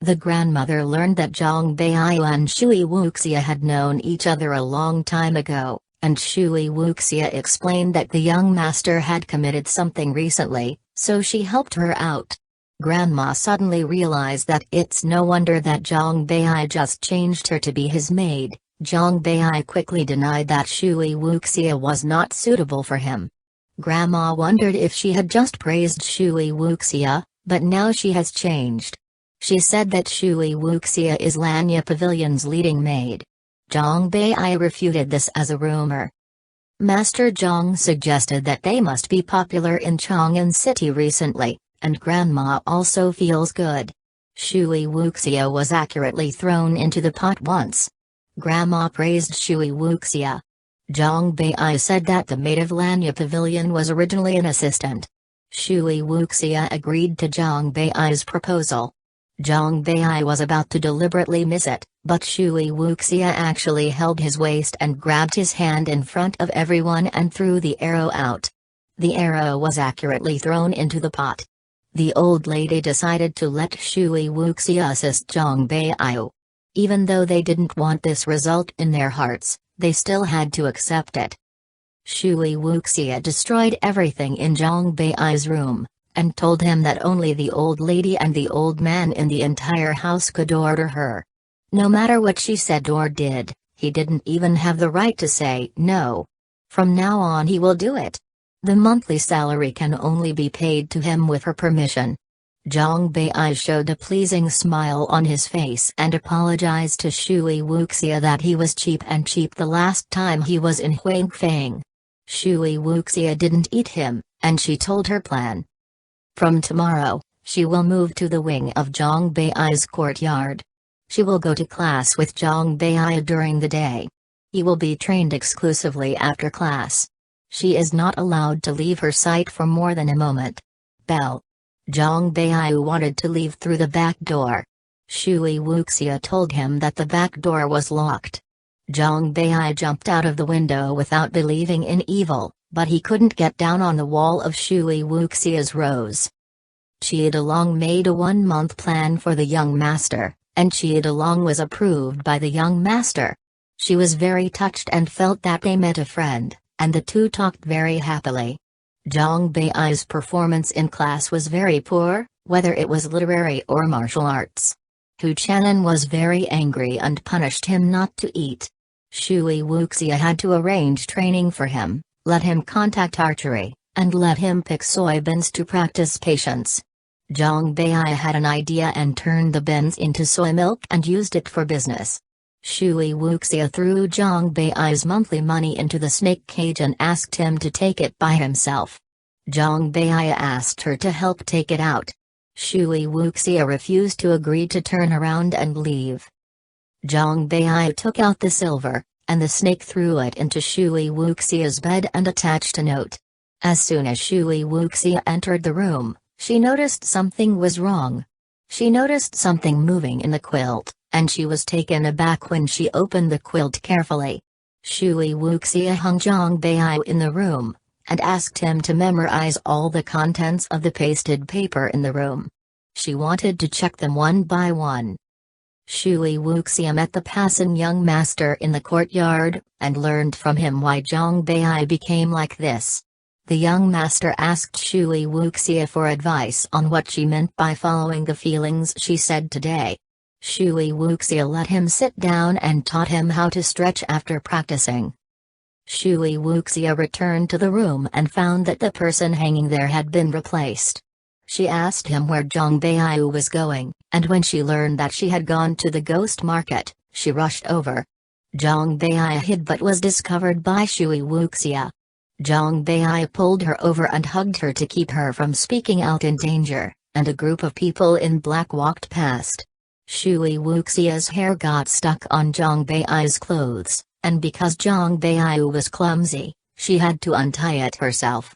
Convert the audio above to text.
The grandmother learned that Zhang Beiyu and Shui Wuxia had known each other a long time ago, and Shui Wuxia explained that the young master had committed something recently, so she helped her out. Grandma suddenly realized that it's no wonder that Zhang Beiyu just changed her to be his maid. Zhang Beiyu quickly denied that Shui Wuxia was not suitable for him. Grandma wondered if she had just praised Shui Wuxia, but now she has changed. She said that Shui Wuxia is Lanya Pavilion's leading maid. Zhang Beiyu refuted this as a rumor. Master Zhang suggested that they must be popular in Chang'an City recently, and Grandma also feels good. Shui Wuxia was accurately thrown into the pot once. Grandma praised Shui Wuxia. Zhang Beiyu said that the maid of Lanya Pavilion was originally an assistant. Shui Wuxia agreed to Zhang Beiyu's proposal. Zhang Beiyu was about to deliberately miss it, but Shui Wuxia actually held his waist and grabbed his hand in front of everyone and threw the arrow out. The arrow was accurately thrown into the pot. The old lady decided to let Shui Wuxia assist Zhang Beiyu. Even though they didn't want this result in their hearts, they still had to accept it. Shui Wuxia destroyed everything in Zhang Beiyu's room, and told him that only the old lady and the old man in the entire house could order her. No matter what she said or did, he didn't even have the right to say no. From now on he will do it. The monthly salary can only be paid to him with her permission. Zhang Beiyu showed a pleasing smile on his face and apologized to Shui Wuxia that he was cheap the last time he was in Huangfang. Shui Wuxia didn't eat him, and she told her plan. From tomorrow, she will move to the wing of Zhang Beiyu's courtyard. She will go to class with Zhang Beiyu during the day. He will be trained exclusively after class. She is not allowed to leave her sight for more than a moment. Bell. Zhang Beiyu wanted to leave through the back door. Shui Wuxia told him that the back door was locked. Zhang Beiyu jumped out of the window without believing in evil, but he couldn't get down on the wall of Shui Wuxia's rose. Chiadalong made a 1-month plan for the young master, and Chiadalong was approved by the young master. She was very touched and felt that they met a friend, and the two talked very happily. Zhang Beiyu's performance in class was very poor, whether it was literary or martial arts. Hu Chanan was very angry and punished him not to eat. Shui Wuxia had to arrange training for him, let him contact archery, and let him pick soybeans to practice patience. Zhang Beiyu had an idea and turned the beans into soy milk and used it for business. Shui Wuxia threw Zhang Beiyu's monthly money into the snake cage and asked him to take it by himself. Zhang Beiyu asked her to help take it out. Shui Wuxia refused to agree to turn around and leave. Zhang Beiyu took out the silver, and the snake threw it into Shui Wuxia's bed and attached a note. As soon as Shui Wuxia entered the room, she noticed something was wrong. She noticed something moving in the quilt, and she was taken aback when she opened the quilt carefully. Shui Wuxia hung Zhang Beiyu in the room, and asked him to memorize all the contents of the pasted paper in the room. She wanted to check them one by one. Shui Wuxia met the passing young master in the courtyard, and learned from him why Zhang Beiyu became like this. The young master asked Shui Wuxia for advice on what she meant by following the feelings she said today. Shui Wuxia let him sit down and taught him how to stretch after practicing. Shui Wuxia returned to the room and found that the person hanging there had been replaced. She asked him where Zhang Beiyu was going, and when she learned that she had gone to the ghost market, she rushed over. Zhang Beiyu hid but was discovered by Shui Wuxia. Zhang Beiyu pulled her over and hugged her to keep her from speaking out in danger, and a group of people in black walked past. Shui Wuxia's hair got stuck on Zhang Beiyu's clothes, and because Zhang Beiyu was clumsy, she had to untie it herself.